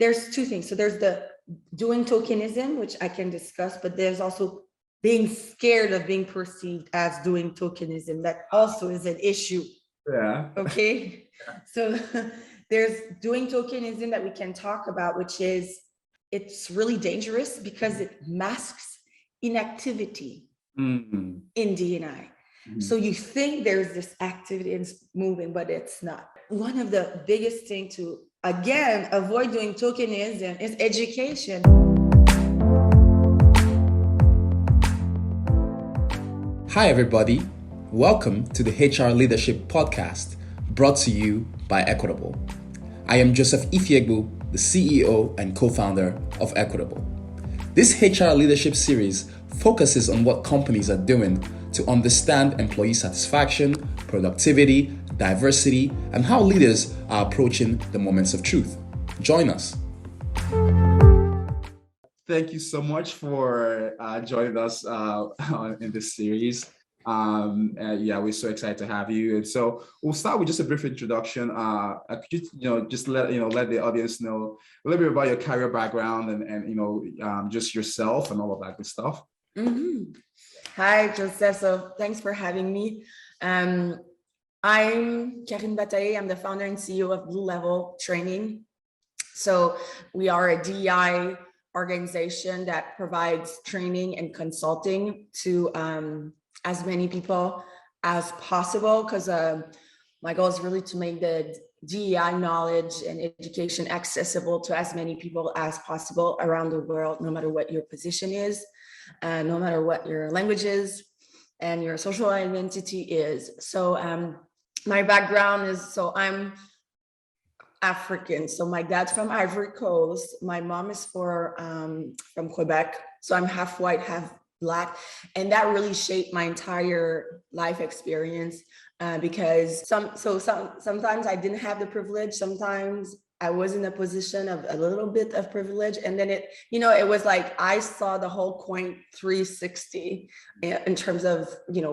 there's two things. So there's the doing tokenism, which I can discuss, but there's also being scared of being perceived as doing tokenism. That also is an issue. Yeah. Okay. So there's doing tokenism that we can talk about, which is, it's really dangerous because it masks inactivity in DEI. So you think there's this activity in moving, but it's not. One of the biggest things to, again, avoid doing tokenism is education. Hi, everybody. Welcome to the HR Leadership Podcast, brought to you by Equitable. I am Joseph Ifiegbu, the CEO and co-founder of Equitable. This HR Leadership series focuses on what companies are doing to understand employee satisfaction, productivity, diversity, and how leaders are approaching the moments of truth. Join us. Thank you so much for joining us in this series. We're so excited to have you. And so we'll start with just a brief introduction. Could you, just let the audience know a little bit about your career background and just yourself and all of that good stuff. Mm-hmm. Hi, Joseph. So thanks for having me. I'm Karine Bah Tahe. I'm the founder and CEO of Blue Level Training. So we are a DEI organization that provides training and consulting to as many people as possible, because my goal is really to make the DEI knowledge and education accessible to as many people as possible around the world, no matter what your position is, no matter what your language is and your social identity is. So my background is, so I'm African. So my dad's from Ivory Coast. My mom is from Quebec. So I'm half white, half Black. And that really shaped my entire life experience because sometimes I didn't have the privilege. Sometimes I was in a position of a little bit of privilege. And then it was like, I saw the whole coin 360 in terms of,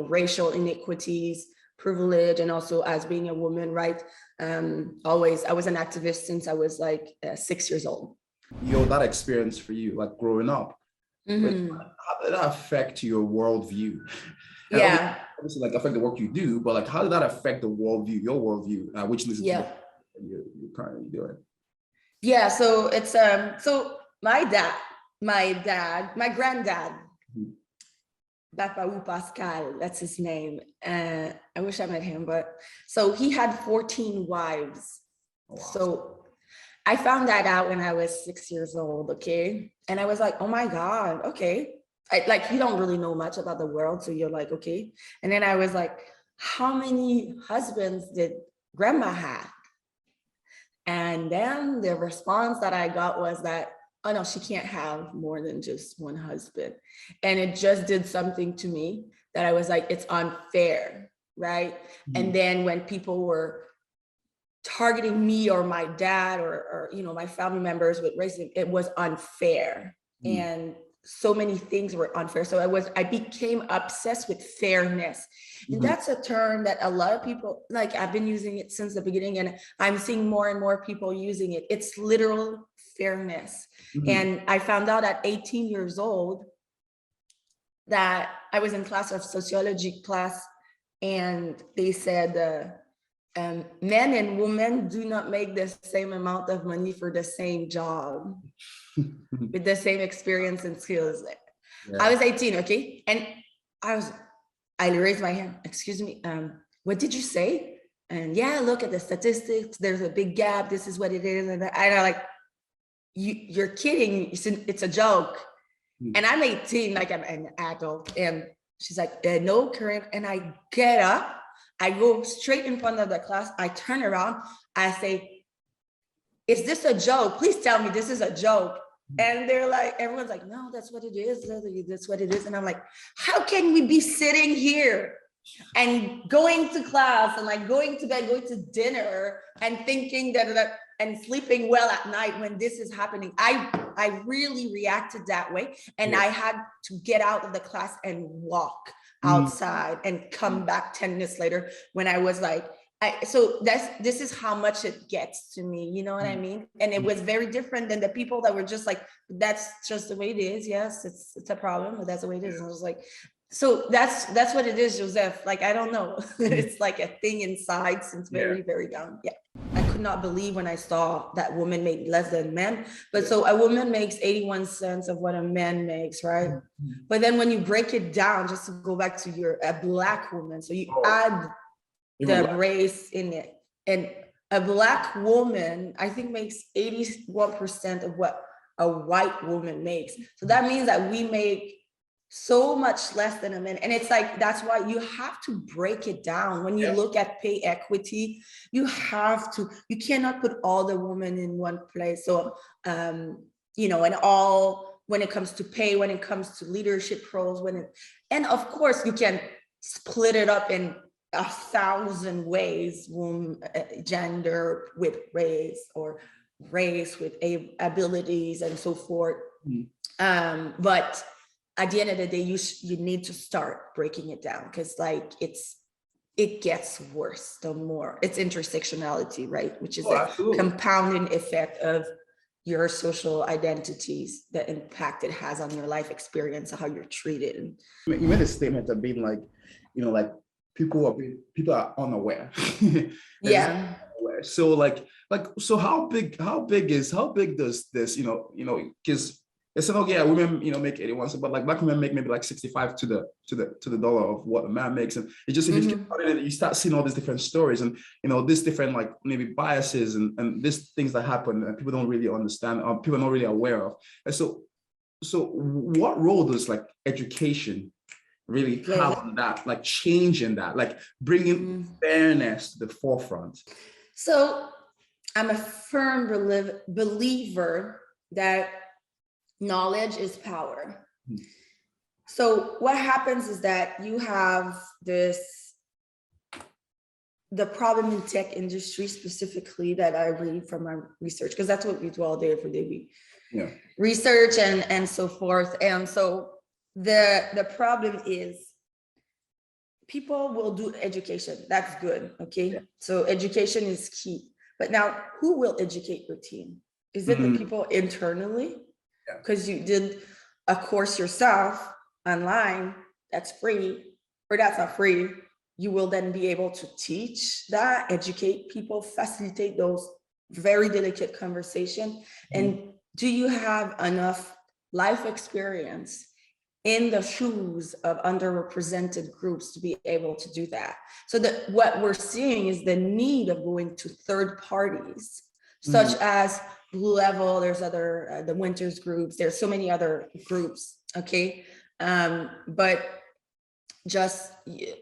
racial inequities, privilege, and also as being a woman, right? I was an activist since I was like 6 years old. That experience for you, like growing up, Mm-hmm. how did that affect your worldview? Yeah. Obviously, like affect the work you do, but like, how did that affect the worldview, your worldview, which leads to what you're currently doing? Yeah. So it's so my granddad, Bapau Pascal, that's his name. I wish I met him, but so he had 14 wives. Oh, wow. So I found that out when I was 6 years old, okay? And I was like, oh my God, okay. You don't really know much about the world, so you're like, okay. And then I was like, how many husbands did grandma have? And then the response that I got was that, oh no, she can't have more than just one husband. And it just did something to me that I was like, it's unfair, right? Mm-hmm. And then when people were targeting me or my dad or my family members with racism, it was unfair. Mm-hmm. And so many things were unfair. So I became obsessed with fairness. Mm-hmm. And that's a term that a lot of people, like, I've been using it since the beginning, and I'm seeing more and more people using it. It's literal fairness. Mm-hmm. And I found out at 18 years old that I was in sociology class, and they said, men and women do not make the same amount of money for the same job with the same experience and skills. Yeah. I was 18, okay? And I raised my hand, excuse me, what did you say? And yeah, look at the statistics, there's a big gap, this is what it is. And I'm like, you're kidding, it's a joke. Mm-hmm. And I'm 18, like I'm an adult. And she's like, no, Karine. And I get up, I go straight in front of the class, I turn around, I say, is this a joke? Please tell me this is a joke. And they're like, everyone's like, no, that's what it is. That's what it is. And I'm like, how can we be sitting here and going to class and like going to bed, going to dinner and thinking that and sleeping well at night when this is happening? I really reacted that way. And I had to get out of the class and walk outside and come back 10 minutes later when I was like So this is how much it gets to me, you know what I mean? And it was very different than the people that were just like, that's just the way it is. Yes, it's a problem, but that's the way it is. And I was like, so that's what it is, Joseph. Like, I don't know. It's like a thing inside since very, very young. Yeah. I could not believe when I saw that women make less than men. But so a woman makes 81 cents of what a man makes, right? But then when you break it down, just to go back to a Black woman, so you add the race in it. And a Black woman, I think, makes 81% of what a white woman makes. So that means that we make so much less than a man. And it's like, that's why you have to break it down. When you look at pay equity, you cannot put all the women in one place. So, you know, and all, when it comes to pay, when it comes to leadership roles, and of course you can split it up in 1,000 ways, gender with race, or race with abilities, and so forth. But at the end of the day, you need to start breaking it down, because like it gets worse the more. It's intersectionality, right? Which is a compounding effect of your social identities, the impact it has on your life experience, how you're treated. You made a statement of being like, you know, like people are unaware. Yeah. So so how big does this, you know, because they said, okay, yeah, women, you know, make 81, but like Black women make maybe like 65 to the dollar of what a man makes. And it just, if you keep on it, you start seeing all these different stories, and, you know, this different, like maybe biases and these things that happen and people don't really understand, or people are not really aware of. And so what role does like education really have on that, like changing that, like bringing fairness to the forefront? So I'm a firm believer that knowledge is power. So what happens is that you have the problem in tech industry specifically that I read from my research, because that's what we do all day every day. We research and so forth. And so the problem is people will do education. That's good. Okay. So education is key. But now, who will educate your team? Is it the people internally? Because you did a course yourself online that's free, or that's not free. You will then be able to teach that, educate people, facilitate those very delicate conversations. And do you have enough life experience in the shoes of underrepresented groups to be able to do that? So that what we're seeing is the need of going to third parties, such as Blue Level, there's other, the Winters groups, there's so many other groups, okay? But just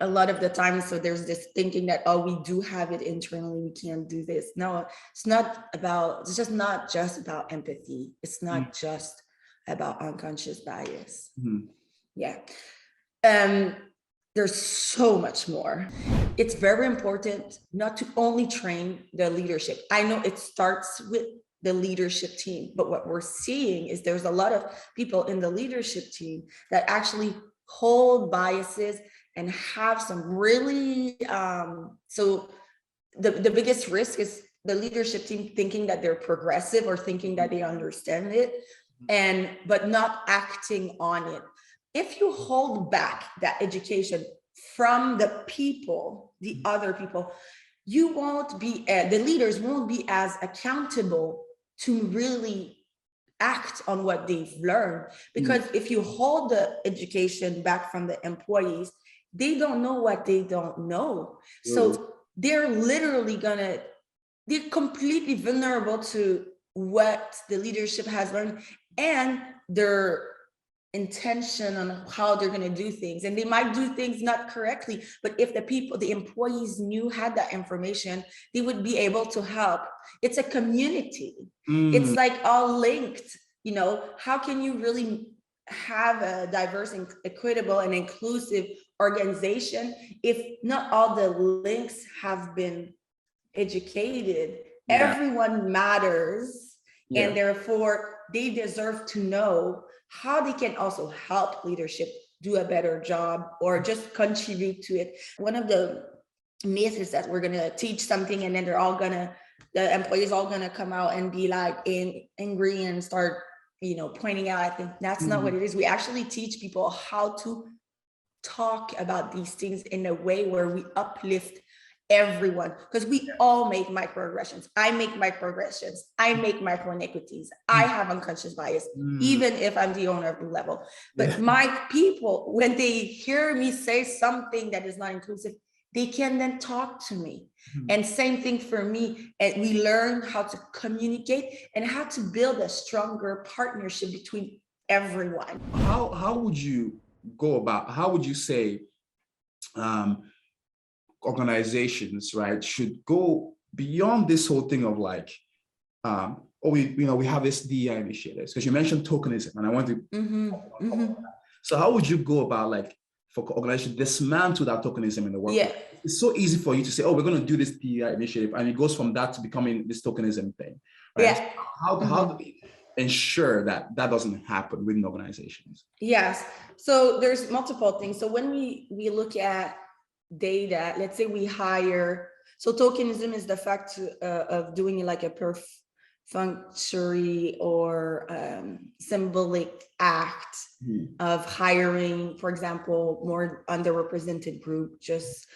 a lot of the time, so there's this thinking that, oh, we do have it internally, we can't do this. No, it's just not just about empathy. It's not just about unconscious bias. Yeah. There's so much more. It's very important not to only train the leadership. I know it starts with the leadership team, but what we're seeing is there's a lot of people in the leadership team that actually hold biases and have some really, so the biggest risk is the leadership team thinking that they're progressive or thinking that they understand it, but not acting on it. If you hold back that education from the people, the other people, you won't be, the leaders won't be as accountable to really act on what they've learned. Because if you hold the education back from the employees, they don't know what they don't know. So they're literally they're completely vulnerable to what the leadership has learned and their intention on how they're going to do things. And they might do things not correctly, but if the employees had that information, they would be able to help. It's a community. It's like all linked. You know, how can you really have a diverse and equitable and inclusive organization if not all the links have been educated? Everyone matters, and therefore they deserve to know how they can also help leadership do a better job or just contribute to it. One of the myth is that we're gonna teach something and then the employees all gonna come out and be like angry and start, pointing out. I think that's not what it is. We actually teach people how to talk about these things in a way where we uplift everyone, because we all make microaggressions. I make microaggressions. I make micro inequities. I have unconscious bias, even if I'm the owner of Blue Level. But my people, when they hear me say something that is not inclusive, they can then talk to me. And same thing for me. And we learn how to communicate and how to build a stronger partnership between everyone. How would you go about, how would you say organizations, right, should go beyond this whole thing of like, we have this DEI initiatives, because you mentioned tokenism, and I want to, so how would you go about, like, for organizations dismantle that tokenism in the workplace? Yeah. It's so easy for you to say, oh, we're going to do this DEI initiative, and it goes from that to becoming this tokenism thing. Right? Yeah. So how do we ensure that that doesn't happen within organizations? Yes. So there's multiple things. So when we look at data, let's say we hire, so tokenism is the fact of doing like a perfunctory or symbolic act of hiring, for example, more underrepresented group, just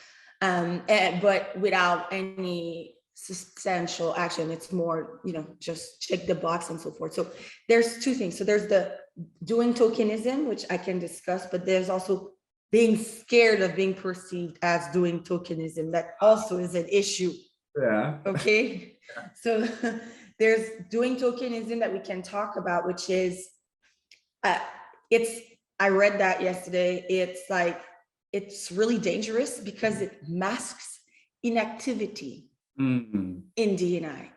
but without any substantial action. It's more, just check the box and so forth. So there's two things. So there's the doing tokenism, which I can discuss, but there's also being scared of being perceived as doing tokenism. That also is an issue. Yeah. Okay. So there's doing tokenism that we can talk about, which is, I read that yesterday. It's really dangerous because it masks inactivity in DEI.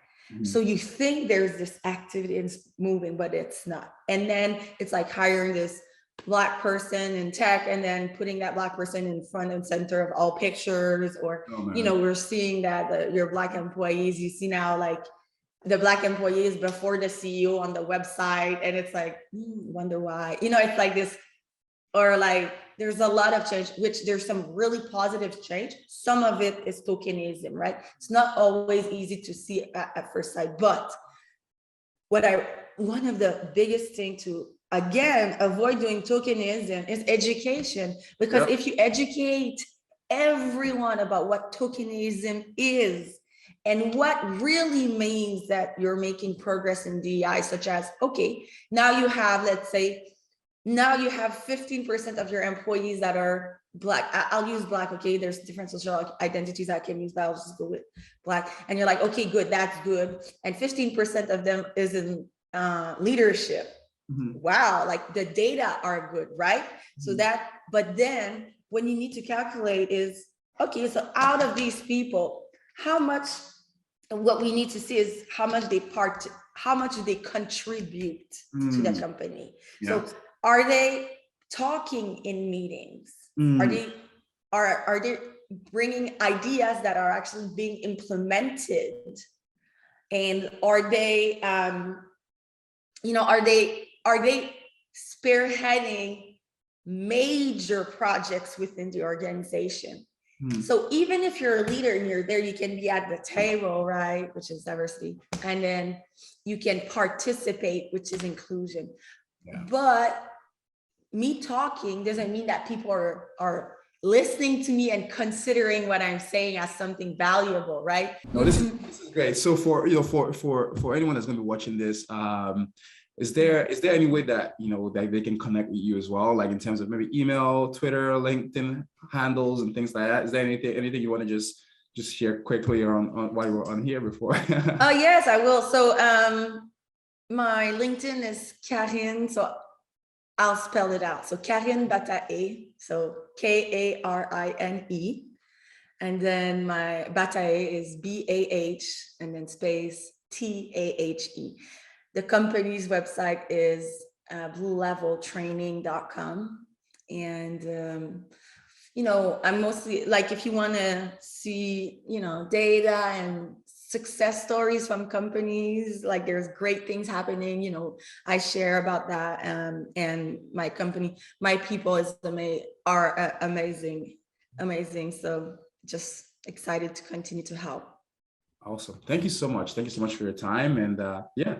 So you think there's this activity and it's moving, but it's not. And then it's like hiring this Black person in tech and then putting that Black person in front and center of all pictures, or, we're seeing that your Black employees, you see now like the Black employees before the CEO on the website, and it's like, wonder why, it's like this, or like there's a lot of change, which there's some really positive change. Some of it is tokenism, right? It's not always easy to see at first sight, but one of the biggest thing to, again, avoid doing tokenism is education, because if you educate everyone about what tokenism is and what really means that you're making progress in DEI, such as, okay, now you have, let's say, now you have 15% of your employees that are Black. I'll use Black, okay? There's different social identities I can use, but I'll just go with Black. And you're like, okay, good, that's good. And 15% of them is in leadership. Wow, like the data are good, right? So that, but then when you need to calculate is, okay, so out of these people, how much, what we need to see is how much they contribute to the company. So are they talking in meetings? Are they bringing ideas that are actually being implemented? And are they, are they spearheading major projects within the organization? So even if you're a leader and you're there, you can be at the table, right? Which is diversity. And then you can participate, which is inclusion. But me talking doesn't mean that people are listening to me and considering what I'm saying as something valuable, right? No, this is great. So for anyone that's going to be watching this, is there any way that that they can connect with you as well, like in terms of maybe email, Twitter, LinkedIn handles, and things like that? Is there anything you want to just share quickly on while we're on here before? Oh yes, I will. So my LinkedIn is Karine. So I'll spell it out. So Karine Bah Tahe. So Karine. And then my Bah Tahe is BAH and then space TAHE. The company's website is blueleveltraining.com. And, I'm mostly like, if you want to see, data and success stories from companies, like there's great things happening, I share about that. And my company, my people are amazing. So just excited to continue to help. Awesome. Thank you so much. Thank you so much for your time. And yeah.